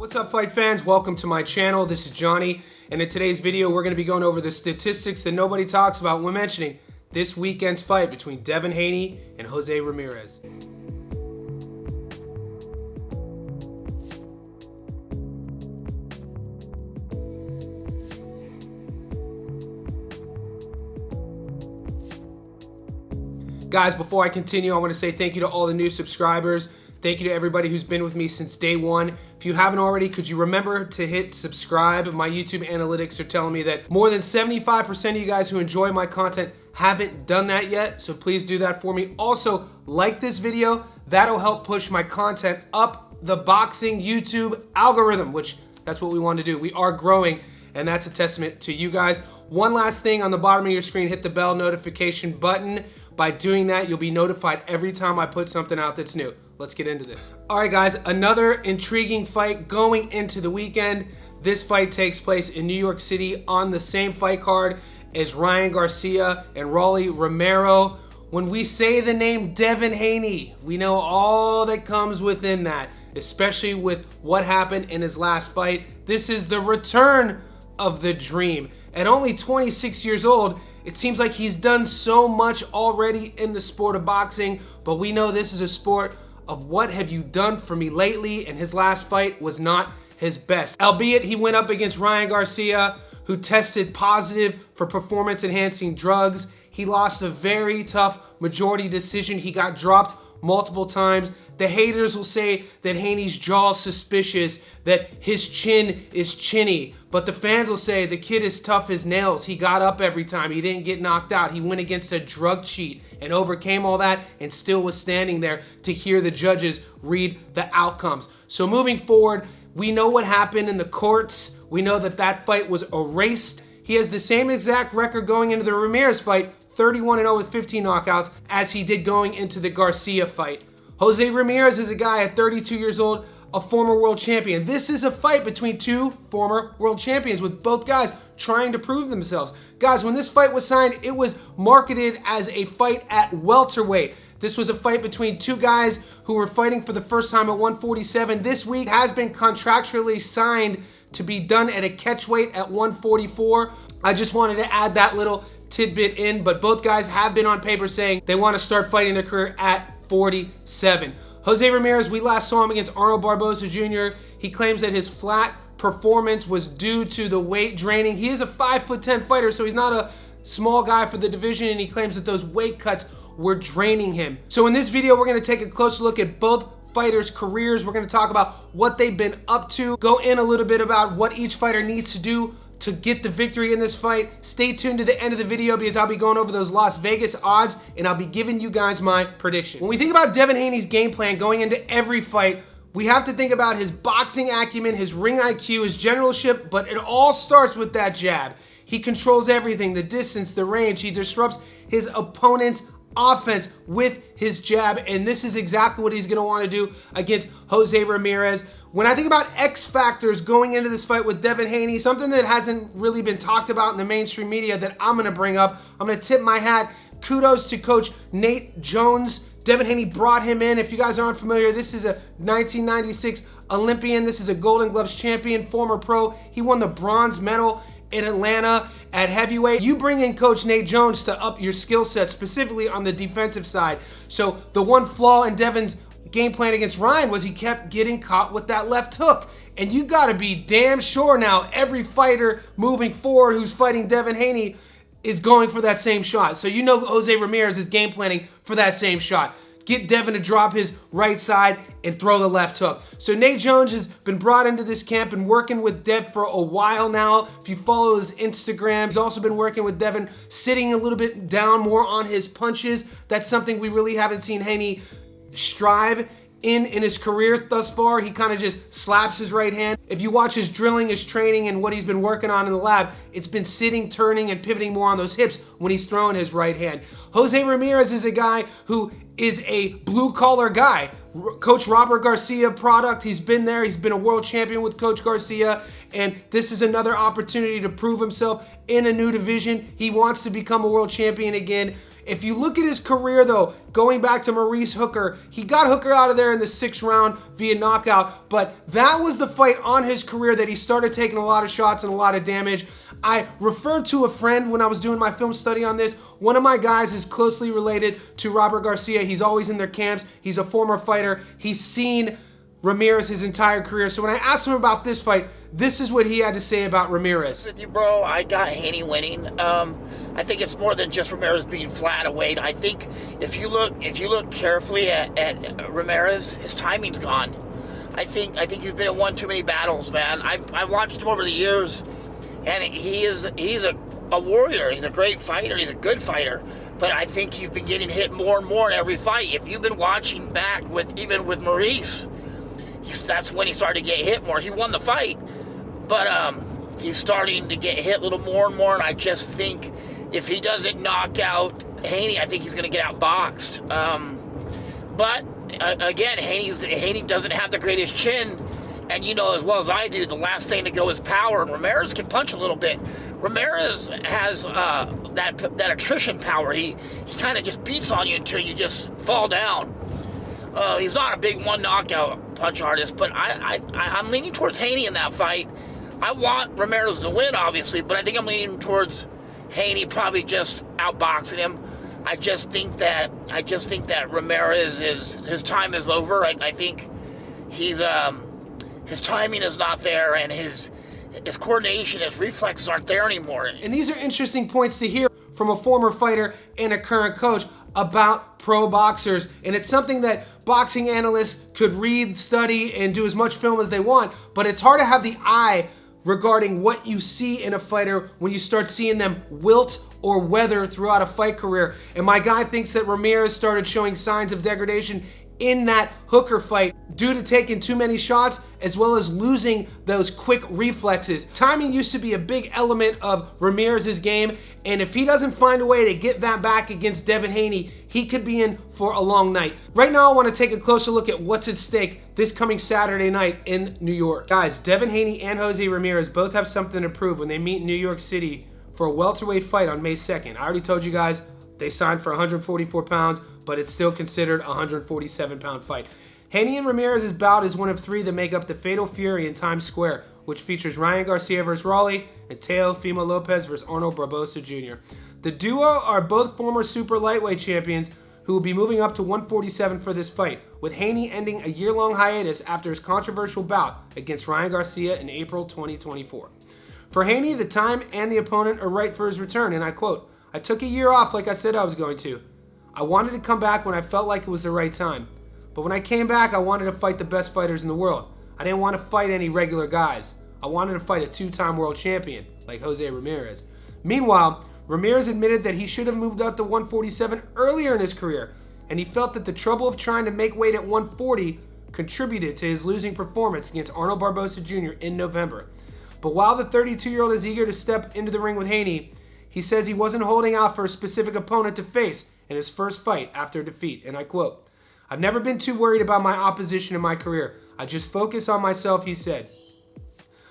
What's up, fight fans? Welcome to my channel. This is Johnny, and in today's video we're going to be going over the statistics that nobody talks about when mentioning this weekend's fight between Devin Haney and Jose Ramirez. Guys, before I continue, I want to say thank you to all the new subscribers. Thank you to everybody who's been with me since day one. If you haven't already, could you remember to hit subscribe? My YouTube analytics are telling me that more than 75% of you guys who enjoy my content haven't done that yet, so please do that for me. Also, like this video. That'll help push my content up the boxing YouTube algorithm, which that's what we want to do. We are growing, and that's a testament to you guys. One last thing, on the bottom of your screen, hit the bell notification button. By doing that, you'll be notified every time I put something out that's new. Let's get into this. All right, guys, another intriguing fight going into the weekend. This fight takes place in New York City on the same fight card as Ryan Garcia and Rolly Romero. When we say the name Devin Haney, we know all that comes within that, especially with what happened in his last fight. This is the return of the dream. At only 26 years old, it seems like he's done so much already in the sport of boxing, but we know this is a sport of what have you done for me lately, and his last fight was not his best. Albeit he went up against Ryan Garcia, who tested positive for performance-enhancing drugs. He lost a very tough majority decision. He got dropped multiple times. The haters will say that Haney's jaw is suspicious, that his chin is chinny, but the fans will say the kid is tough as nails. He got up every time. He didn't get knocked out. He went against a drug cheat and overcame all that and still was standing there to hear the judges read the outcomes. So moving forward, we know what happened in the courts. We know that that fight was erased. He has the same exact record going into the Ramirez fight, 31-0 with 15 knockouts, as he did going into the Garcia fight. Jose Ramirez is a guy at 32 years old, a former world champion. This is a fight between two former world champions, with both guys trying to prove themselves. Guys, when this fight was signed, it was marketed as a fight at welterweight. This was a fight between two guys who were fighting for the first time at 147. This week has been contractually signed to be done at a catchweight at 144. I just wanted to add that little tidbit in, but both guys have been on paper saying they want to start fighting their career at 47. Jose Ramirez, we last saw him against Arnold Barboza Jr. He claims that his flat performance was due to the weight draining. He is a 5'10" fighter, so he's not a small guy for the division, and he claims that those weight cuts were draining him. So in this video, we're going to take a closer look at both fighters' careers. We're going to talk about what they've been up to, go in a little bit about what each fighter needs to do to get the victory in this fight. Stay tuned to the end of the video because I'll be going over those Las Vegas odds and I'll be giving you guys my prediction. When we think about Devin Haney's game plan going into every fight, we have to think about his boxing acumen, his ring IQ, his generalship, but it all starts with that jab. He controls everything, the distance, the range. He disrupts his opponent's offense with his jab, and this is exactly what he's going to want to do against Jose Ramirez. When I think about X factors going into this fight with Devin Haney, something that hasn't really been talked about in the mainstream media that I'm going to bring up, I'm going to tip my hat. Kudos to Coach Nate Jones. Devin Haney brought him in. If you guys aren't familiar, this is a 1996 Olympian. This is a Golden Gloves champion, former pro. He won the bronze medal in Atlanta at heavyweight. You bring in Coach Nate Jones to up your skill set, specifically on the defensive side. So the one flaw in Devin's game plan against Ryan was he kept getting caught with that left hook. And you gotta be damn sure now every fighter moving forward who's fighting Devin Haney is going for that same shot. So you know Jose Ramirez is game planning for that same shot. Get Devin to drop his right side and throw the left hook. So Nate Jones has been brought into this camp and working with Dev for a while now. If you follow his Instagram, he's also been working with Devin, sitting a little bit down more on his punches. That's something we really haven't seen Haney strive in his career thus far. He kind of just slaps his right hand. If you watch his drilling, his training, and what he's been working on in the lab, it's been sitting, turning, and pivoting more on those hips when he's throwing his right hand. Jose Ramirez is a guy who is a blue-collar guy. Coach Robert Garcia product. He's been there. He's been a world champion with Coach Garcia, and this is another opportunity to prove himself in a new division. He wants to become a world champion again. If you look at his career, though, going back to Maurice Hooker, he got Hooker out of there in the 6th round via knockout, but that was the fight on his career that he started taking a lot of shots and a lot of damage. I referred to a friend when I was doing my film study on this. One of my guys is closely related to Robert Garcia. He's always in their camps. He's a former fighter. He's seen Ramirez his entire career. So when I asked him about this fight, this is what he had to say about Ramirez. With you, bro, I got Haney winning. I think it's more than just Ramirez being flat away. I think if you look carefully at Ramirez, his timing's gone. I think he's been in one too many battles, man. I've watched him over the years, and he's a warrior. He's a great fighter. He's a good fighter. But I think he's been getting hit more and more in every fight. If you've been watching back even with Maurice, that's when he started to get hit more. He won the fight, but he's starting to get hit a little more and more. And I just think if he doesn't knock out Haney, I think he's going to get outboxed. But again, Haney doesn't have the greatest chin, and you know as well as I do, the last thing to go is power. And Ramirez can punch a little bit. Ramirez has that attrition power. He kind of just beats on you until you just fall down. He's not a big one knockout punch artist, but I'm leaning towards Haney in that fight. I want Ramirez to win, obviously, but I think I'm leaning towards Haney probably just outboxing him. I just think that Ramirez his time is over. I think his timing is not there, and his coordination, his reflexes aren't there anymore. And these are interesting points to hear from a former fighter and a current coach about pro boxers. And it's something that boxing analysts could read, study, and do as much film as they want. But it's hard to have the eye regarding what you see in a fighter when you start seeing them wilt or weather throughout a fight career. And my guy thinks that Ramirez started showing signs of degradation in that Hooker fight due to taking too many shots as well as losing those quick reflexes. Timing used to be a big element of Ramirez's game, and if he doesn't find a way to get that back against Devin Haney, he could be in for a long night. Right now I want to take a closer look at what's at stake this coming Saturday night in New York. Guys, Devin Haney and Jose Ramirez both have something to prove when they meet in New York City for a welterweight fight on May 2nd. I already told you guys they signed for 144 pounds, but it's still considered a 147-pound fight. Haney and Ramirez's bout is one of 3 that make up the Fatal Fury in Times Square, which features Ryan Garcia versus Raleigh and Teofimo Lopez versus Arnold Barbosa Jr. The duo are both former super lightweight champions who will be moving up to 147 for this fight, with Haney ending a year-long hiatus after his controversial bout against Ryan Garcia in April 2024. For Haney, the time and the opponent are right for his return, and I quote, "I took a year off like I said I was going to. I wanted to come back when I felt like it was the right time. But when I came back, I wanted to fight the best fighters in the world. I didn't want to fight any regular guys. I wanted to fight a 2-time world champion, like Jose Ramirez." Meanwhile, Ramirez admitted that he should have moved up to 147 earlier in his career, and he felt that the trouble of trying to make weight at 140 contributed to his losing performance against Arnold Barbosa Jr. in November. But while the 32-year-old is eager to step into the ring with Haney, he says he wasn't holding out for a specific opponent to face in his first fight after defeat, and I quote, "I've never been too worried about my opposition in my career. I just focus on myself," he said.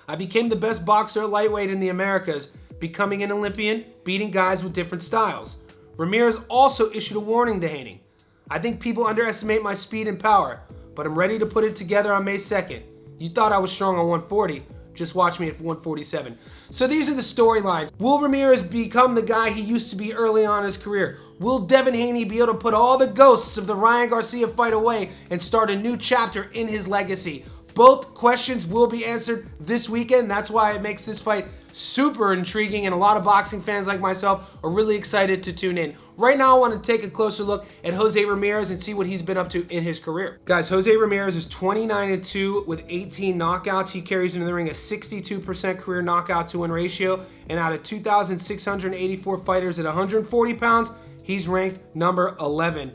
"I became the best boxer at lightweight in the Americas, becoming an Olympian, beating guys with different styles." Ramirez also issued a warning to Haney. "I think people underestimate my speed and power, but I'm ready to put it together on May 2nd. You thought I was strong on 140. Just watch me at 147. So these are the storylines. Will Ramirez become the guy he used to be early on in his career? Will Devin Haney be able to put all the ghosts of the Ryan Garcia fight away and start a new chapter in his legacy? Both questions will be answered this weekend. That's why it makes this fight super intriguing, and a lot of boxing fans like myself are really excited to tune in. Right now, I want to take a closer look at Jose Ramirez and see what he's been up to in his career. Guys, Jose Ramirez is 29-2 with 18 knockouts. He carries into the ring a 62% career knockout to win ratio, and out of 2,684 fighters at 140 pounds, he's ranked number 11.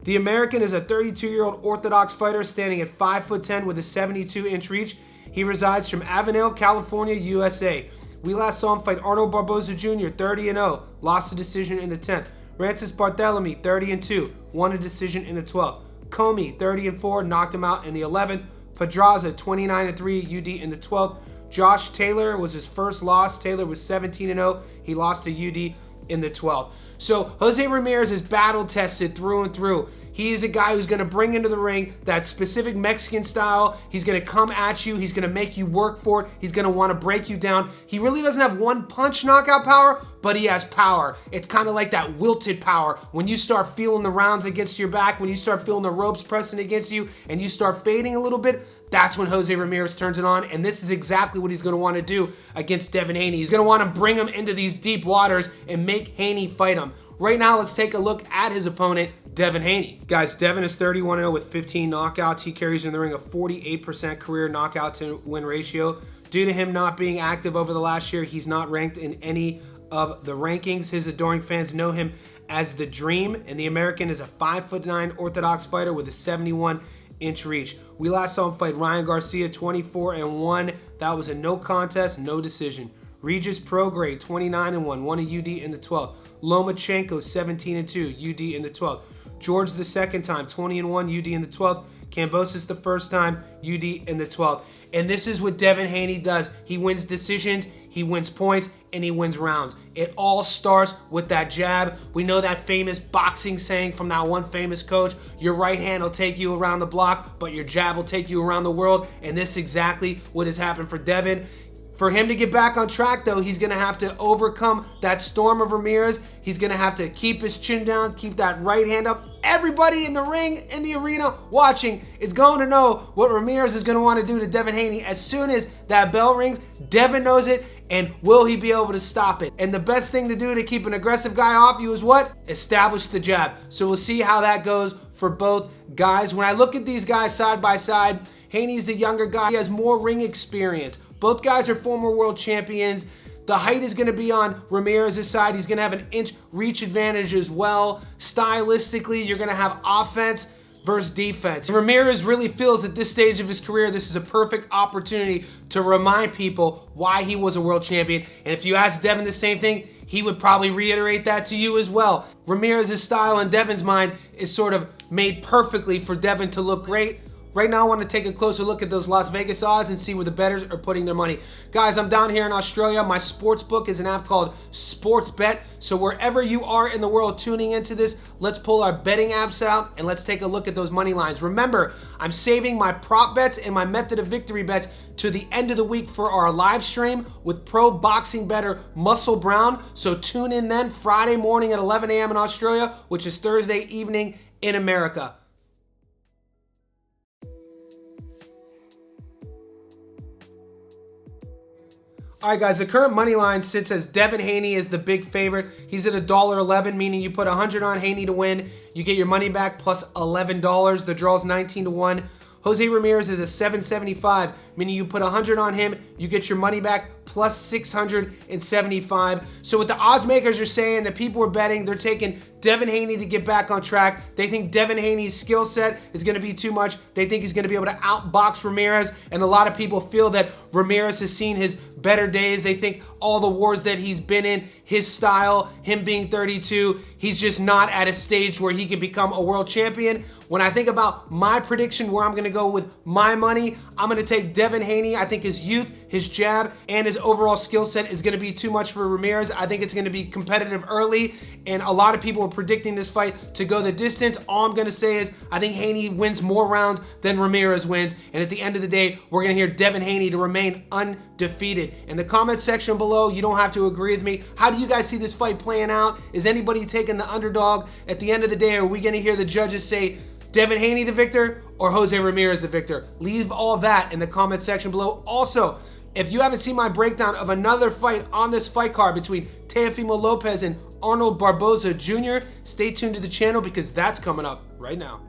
The American is a 32-year-old orthodox fighter standing at 5'10" with a 72-inch reach. He resides from Avenel, California, USA. We last saw him fight Arnold Barbosa Jr., 30-0, lost a decision in the 10th. Francis Barthelemy, 30-2, won a decision in the 12th. Comey, 30-4, knocked him out in the 11th. Pedraza, 29-3, UD in the 12th. Josh Taylor was his first loss. Taylor was 17-0. He lost to UD. in the 12th. So Jose Ramirez is battle tested through and through. He is a guy who's going to bring into the ring that specific Mexican style. He's going to come at you. He's going to make you work for it. He's going to want to break you down. He really doesn't have one punch knockout power, but he has power. It's kind of like that wilted power. When you start feeling the rounds against your back, when you start feeling the ropes pressing against you, and you start fading a little bit, that's when Jose Ramirez turns it on, and this is exactly what he's going to want to do against Devin Haney. He's going to want to bring him into these deep waters and make Haney fight him. Right now, let's take a look at his opponent, Devin Haney. Guys, Devin is 31-0 with 15 knockouts. He carries in the ring a 48% career knockout to win ratio. Due to him not being active over the last year, he's not ranked in any of the rankings. His adoring fans know him as the Dream, and the American is a 5'9" orthodox fighter with a 71-inch reach. We last saw him fight Ryan Garcia 24-1. That was a no contest, no decision. Regis Prograis 29-1, won a UD in the 12th. Lomachenko 17-2, UD in the 12th. George the second time 20-1, UD in the 12th. Kambosos the first time, UD in the 12th. And this is what Devin Haney does. He wins decisions, he wins points, and he wins rounds. It all starts with that jab. We know that famous boxing saying from that one famous coach, your right hand will take you around the block, but your jab will take you around the world. And this is exactly what has happened for Devin. For him to get back on track, though, he's going to have to overcome that storm of Ramirez. He's going to have to keep his chin down, keep that right hand up. Everybody in the ring, in the arena, watching is going to know what Ramirez is going to want to do to Devin Haney. As soon as that bell rings, Devin knows it, and will he be able to stop it? And the best thing to do to keep an aggressive guy off you is what? Establish the jab. So we'll see how that goes for both guys. When I look at these guys side by side, Haney's the younger guy. He has more ring experience. Both guys are former world champions. The height is going to be on Ramirez's side. He's going to have an inch reach advantage as well. Stylistically, you're going to have offense versus defense. Ramirez really feels at this stage of his career, this is a perfect opportunity to remind people why he was a world champion. And if you ask Devin the same thing, he would probably reiterate that to you as well. Ramirez's style in Devin's mind is sort of made perfectly for Devin to look great. Right now, I want to take a closer look at those Las Vegas odds and see where the bettors are putting their money. Guys, I'm down here in Australia. My sports book is an app called Sportsbet. So wherever you are in the world tuning into this, let's pull our betting apps out and let's take a look at those money lines. Remember, I'm saving my prop bets and my method of victory bets to the end of the week for our live stream with pro boxing bettor Muscle Brown. So tune in then Friday morning at 11 a.m. in Australia, which is Thursday evening in America. All right, guys, the current money line sits as Devin Haney is the big favorite. He's at $1.11, meaning you put 100 on Haney to win. You get your money back plus $11. The draw's 19-1. Jose Ramirez is a $7.75, meaning you put 100 on him, you get your money back plus 675. So what the odds makers are saying, that people are betting, they're taking Devin Haney to get back on track. They think Devin Haney's skill set is going to be too much. They think he's going to be able to outbox Ramirez, and a lot of people feel that Ramirez has seen his better days. They think all the wars that he's been in, his style, him being 32, he's just not at a stage where he can become a world champion. When I think about my prediction, where I'm going to go with my money, I'm going to take Devin Haney. I think his youth, his jab, and his overall skill set is going to be too much for Ramirez. I think it's going to be competitive early, and a lot of people are predicting this fight to go the distance. All I'm going to say is I think Haney wins more rounds than Ramirez wins, and at the end of the day, we're going to hear Devin Haney to remain undefeated. In the comment section below, you don't have to agree with me. How do you guys see this fight playing out? Is anybody taking the underdog? At the end of the day, are we going to hear the judges say Devin Haney the victor or Jose Ramirez the victor? Leave all that in the comment section below. Also, if you haven't seen my breakdown of another fight on this fight card between Teofimo Lopez and Arnold Barboza Jr., stay tuned to the channel because that's coming up right now.